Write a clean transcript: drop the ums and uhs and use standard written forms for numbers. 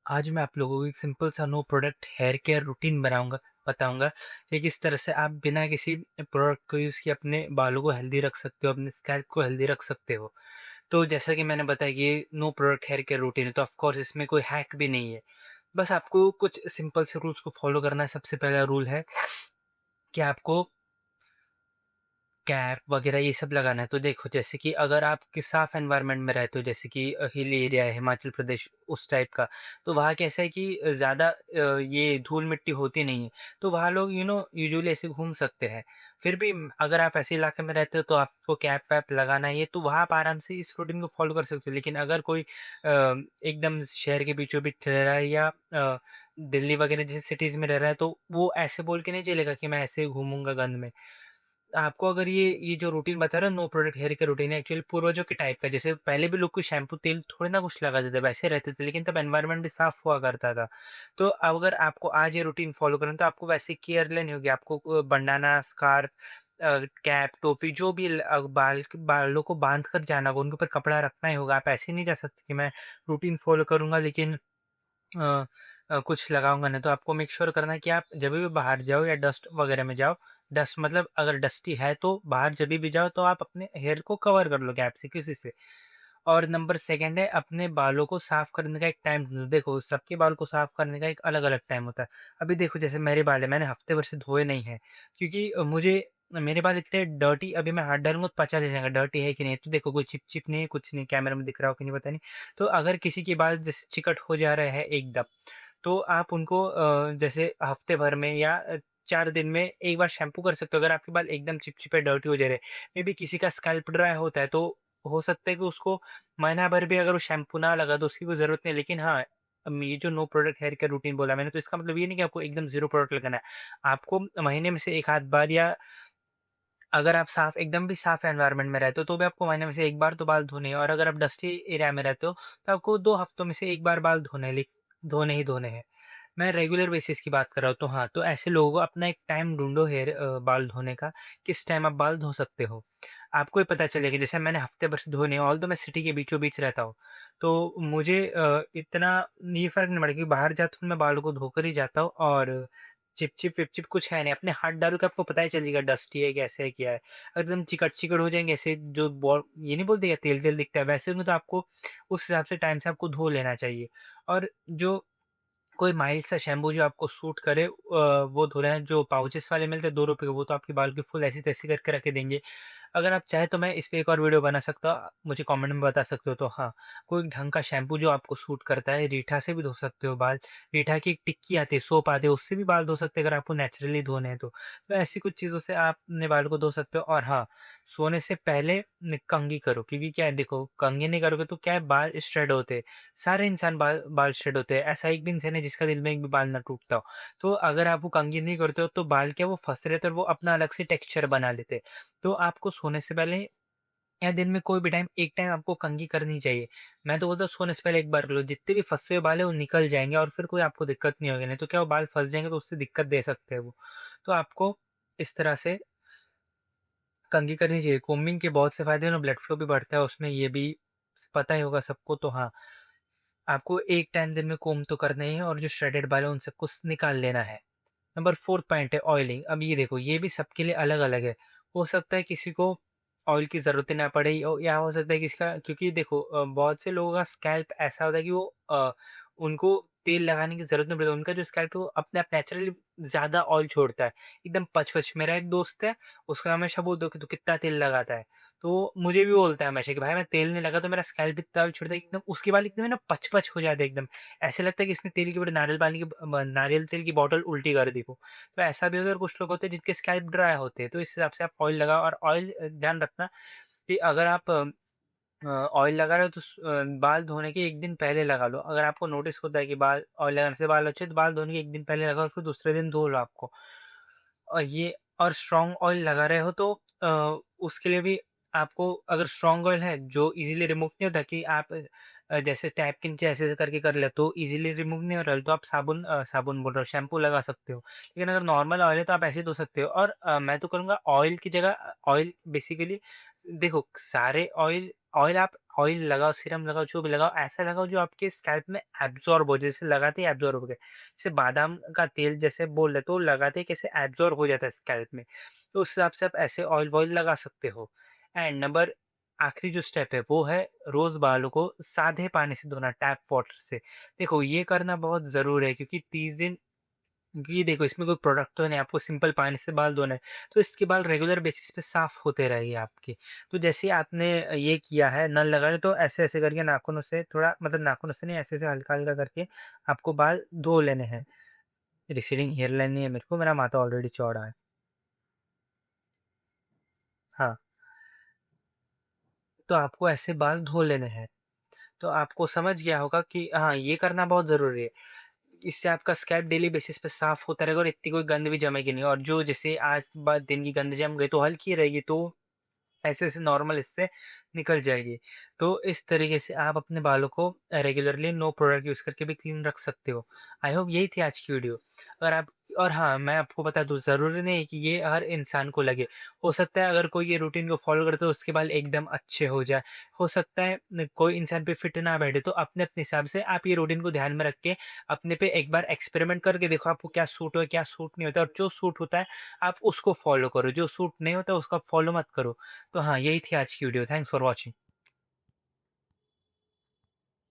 आज मैं आप लोगों को एक सिंपल सा no product hair care routine बताऊँगा कि किस तरह से आप बिना किसी प्रोडक्ट को यूज़ किए अपने बालों को हेल्दी रख सकते हो, अपने स्कैल्प को हेल्दी रख सकते हो। तो जैसा कि मैंने बताया कि ये no product hair care routine है, तो ऑफ कोर्स इसमें कोई हैक भी नहीं है। बस आपको कुछ सिंपल से रूल्स को फॉलो करना है। सबसे पहला रूल है कि आपको कैप वगैरह ये सब लगाना है। तो देखो, जैसे कि अगर आप किस साफ़ एनवायरनमेंट में रहते हो, जैसे कि हिल एरिया है, हिमाचल प्रदेश उस टाइप का, तो वहाँ कैसा है कि ज़्यादा ये धूल-मिट्टी होती नहीं है, तो वहाँ लोग यूजुअली ऐसे घूम सकते हैं। फिर भी अगर आप ऐसे इलाके में रहते हो तो आपको कैप-वैप लगाना ही है, तो वहाँ आप आराम से इस रूटीन को फ़ॉलो कर सकते हो। लेकिन अगर कोई एकदम शहर के बीचों-बीच रह रहा है या दिल्ली वगैरह जैसी सिटीज़ में रह रहा है, तो वो ऐसे बोल के नहीं चलेगा कि मैं ऐसे ही घूमूँगा गंद में। आपको अगर ये जो रूटीन बता रहा हूँ, no product hair care routine है, एक्चुअली पूर्वजों के टाइप का। जैसे पहले भी लोग कोई शैम्पू तेल थोड़ी ना कुछ लगाते थे, वैसे रहते थे, लेकिन तब एनवायरनमेंट भी साफ हुआ करता था। तो अगर आपको आज ये रूटीन फॉलो करना है तो आपको वैसे केयर लेनी होगी। आपको बंडाना, स्कार्फ, कैप, टोपी, जो भी बालों को बांध कर जाना होगा, उनके ऊपर कपड़ा रखना ही होगा। आप ऐसे नहीं जा सकते कि मैं रूटीन फॉलो करूंगा लेकिन अ कुछ लगाऊँगा नहीं। तो आपको मेक श्योर करना है कि आप जभी भी बाहर जाओ या डस्ट वगैरह में जाओ, डस्ट मतलब अगर डस्टी है तो बाहर जभी भी जाओ तो आप अपने हेयर को कवर कर लो कैप से, किसी से। और नंबर सेकंड है, अपने बालों को साफ करने का एक टाइम ढूँढो। देखो, सबके बाल को साफ करने का एक अलग-अलग टाइम होता है। अभी देखो, जैसे मेरे बाल है, मैंने हफ्ते भर से धोए नहीं हैं, क्योंकि मेरे बाल इतने डर्टी, अभी मैं हाथ डालूँगा तो पता चल जाएगा डर्टी है कि नहीं। तो देखो, कोई चिप-चिप नहीं है, कुछ नहीं, कैमरा में दिख रहा हो कि नहीं पता नहीं। तो अगर किसी के बाल जैसे चिकट हो जा रहे हैं एकदम, तो आप उनको जैसे हफ्ते भर में या 4 दिन में एक बार शैम्पू कर सकते हो। अगर आपके बाल एकदम चिपचिपे डर्टी हो जा रहे हैं, मेबी किसी का स्कैल्प ड्राई होता है, तो हो सकता है कि उसको महीना भर भी अगर वो शैम्पू ना लगा तो उसकी कोई ज़रूरत नहीं है। लेकिन हाँ, ये जो no product hair care routine बोला मैंने, तो इसका मतलब ये नहीं कि आपको एकदम ज़ीरो प्रोडक्ट लगाना है। आपको महीने में से 1 आध बार, या अगर आप एकदम भी साफ एनवायरनमेंट में रहते हो, तो भी आपको महीने में से 1 बार तो बाल धोने हैं। और अगर आप डस्टी एरिया में रहते हो, तो आपको 2 हफ्तों में से 1 बार बाल धोने ही धोने हैं। मैं रेगुलर बेसिस की बात कर रहा हूँ, तो हाँ, तो ऐसे लोगों को अपना एक टाइम ढूँढो बाल धोने का, किस टाइम आप बाल धो सकते हो। आपको ये पता चलेगा, जैसे मैंने हफ्ते भर से धोए नहीं, ऑल्दो मैं सिटी के बीचों-बीच रहता हूँ, तो मुझे इतना ये फ़र्क नहीं पड़ा, क्योंकि बाहर जाता हूँ मैं बालों को धोकर ही जाता हूँ, और चिपचिप-विपचिप कुछ है नहीं। अपने हाथ डालो कि आपको पता ही चल जाएगा डस्टी है, कैसे है, क्या है। अगर एकदम चिकट-चिकट हो जाएँगे, ऐसे जो ये नहीं बोलते क्या तेल-तेल दिखता है, वैसे होंगे, तो आपको उस हिसाब से टाइम से आपको धो लेना चाहिए। और जो कोई माइल्ड सा शैम्पू जो आपको सूट करे, वो धो लेना। जो पाउचेज़ वाले मिलते हैं ₹2 के, वो तो आपके बाल की फुल ऐसी-तैसी करके रख के देंगे। अगर आप चाहें तो मैं इस पे एक और वीडियो बना सकता हूँ, मुझे कमेंट में बता सकते हो। तो हाँ, कोई ढंग का शैम्पू जो आपको सूट करता है, रीठा से भी धो सकते हो बाल। रीठा की एक टिक्की आती है, सोप आती है, उससे भी बाल धो सकते हैं अगर आपको नेचुरली धोने हैं तो। तो ऐसी कुछ चीज़ों से आप अपने बाल को धो सकते हो। और हाँ, सोने से पहले कंघी करो, क्योंकि क्या है, देखो, कंघी नहीं करोगे तो क्या है, बाल स्ट्रेट होते हैं। सारे इंसान बाल बाल स्ट्रेट होते हैं। ऐसा एक भी इंसान है जिसका दिन में एक भी बाल ना टूटता हो। तो अगर आप वो कंघी नहीं करते हो तो बाल क्या, वो फँसे रहते हैं और वो अपना अलग से टेक्सचर बना लेते हैं। तो आपको सोने से पहले या दिन में कोई भी टाइम, एक टाइम आपको कंघी करनी चाहिए। मैं तो बोलता हूँ सोने से पहले एक बार कर लो, जितने भी फँसे हुए बाल हैं वो निकल जाएँगे और फिर कोई आपको दिक्कत नहीं होगी। नहीं तो क्या, वो बाल फँस जाएँगे तो उससे दिक्कत दे सकते हैं वो। तो आपको इस तरह से कंघी करनी चाहिए। कोम्बिंग के बहुत से फ़ायदे हैं ना, ब्लड फ्लो भी बढ़ता है उसमें, ये भी पता ही होगा सबको। तो हाँ, आपको एक टाइम दिन में कोम्ब तो करना ही है, और जो श्रेडेड बाल है उन सबको निकाल लेना है। नंबर 4 पॉइंट है ऑयलिंग। अब ये देखो, ये भी सबके लिए अलग-अलग है। हो सकता है किसी को ऑयल की ज़रूरत ही ना पड़े, या हो सकता है किसी का, क्योंकि देखो, बहुत से लोगों का स्कैल्प ऐसा होता है कि उनको तेल लगाने की ज़रूरत नहीं पड़ती। उनका जो स्कैल्प है वो अपने आप नेचुरली ज़्यादा ऑयल छोड़ता है, एकदम पच-पच। मेरा एक दोस्त है, उसको हमेशा बोलता हूँ कि तू कितना तेल लगाता है? तो मुझे भी बोलता है हमेशा कि भाई मैं तेल नहीं लगाता, तो मेरा स्कैल्प इतना ऑयल छोड़ता है, एकदम उसके बाल एकदम है ना पच-पच हो जाते हैं एकदम। ऐसा लगता है कि इसने तेल की बजाय नारियल तेल की बॉटल उल्टी कर दी वो। तो ऐसा भी होता है, और कुछ लोग होते हैं जिनके स्कैल्प ड्राई होते हैं, तो इस हिसाब से आप ऑयल लगाओ। और ऑयल ध्यान रखना कि अगर आप ऑयल लगा रहे हो तो बाल धोने के 1 दिन पहले लगा लो। अगर आपको नोटिस होता है कि बाल ऑयल लगाने से बाल अच्छे, तो बाल धोने के 1 दिन पहले लगाओ, फिर दूसरे दिन धो लो आपको। और स्ट्रॉन्ग ऑयल लगा रहे हो तो उसके लिए भी आपको, अगर स्ट्रॉन्ग ऑयल है जो इज़िली रिमूव नहीं होता, कि आप जैसे टैप के नीचे ऐसे-ऐसे करके कर लेते हो, इज़िली रिमूव नहीं हो रहा है, तो आप साबुन बोल रहा हूँ, शैम्पू लगा सकते हो। लेकिन अगर नॉर्मल ऑयल है तो आप ऐसे ही धो सकते हो। और मैं तो करूँगा, ऑयल की जगह ऑयल बेसिकली, देखो, सारे ऑयल ऑयल लगाओ, सीरम लगाओ, जो भी लगाओ, ऐसा लगाओ जो आपके स्कैल्प में एब्ज़ॉर्ब हो, जैसे लगाते ही एब्ज़ॉर्ब हो गए। जैसे बादाम का तेल जैसे बोल रहे, तो लगाते ही कैसे एब्ज़ॉर्ब हो जाता है स्कैल्प में। तो उस हिसाब से आप ऐसे ऑयल-वॉयल लगा सकते हो। एंड नंबर आखिरी जो स्टेप है वो है रोज़ बालों को सादे पानी से धोना, टैप वाटर से। देखो ये करना बहुत ज़रूरी है, क्योंकि 30 दिन, क्योंकि देखो इसमें कोई प्रोडक्ट तो नहीं, आपको सिंपल पानी से बाल धोना है, तो इसके बाल रेगुलर बेसिस पे साफ़ होते रहेंगे आपके। तो जैसे ही आपने ये किया है, नल लगा है, तो ऐसे-ऐसे करके नाखूनों से थोड़ा, मतलब नाखूनों से नहीं, ऐसे-ऐसे हल्का-हल्का करके आपको बाल धो लेने हैं। रिसीडिंग हेयर लाइन नहीं है मेरे को, मेरा माथा ऑलरेडी चौड़ा है। हाँ, तो आपको ऐसे बाल धो लेने हैं। तो आपको समझ गया होगा कि हाँ, ये करना बहुत ज़रूरी है। इससे आपका स्कैल्प डेली बेसिस पे साफ़ होता रहेगा और इतनी कोई गंद भी जमेगी नहीं, और जो जैसे आज बाद दिन की गंद जम गई तो हल्की रहेगी, तो ऐसे-ऐसे नॉर्मल इससे निकल जाएगी। तो इस तरीके से आप अपने बालों को रेगुलरली नो प्रोडक्ट यूज़ करके भी क्लीन रख सकते हो। आई होप यही थी आज की वीडियो। और आप, और हाँ, मैं आपको बता दूँ, ज़रूरी नहीं है कि ये हर इंसान को लगे। हो सकता है अगर कोई ये रूटीन को फ़ॉलो करे तो उसके बाल एकदम अच्छे हो जाए। हो सकता है न कोई इंसान पे फिट ना बैठे, तो अपने-अपने हिसाब से आप ये रूटीन को ध्यान में रख के अपने पे एक बार एक्सपेरिमेंट करके देखो, आपको क्या सूट हो, क्या सूट नहीं होता, और जो सूट होता है आप उसको फ़ॉलो करो, जो सूट नहीं होता उसको आप फ़ॉलो मत करो। तो हाँ, यही थी आज की वीडियो। Thanks for watching.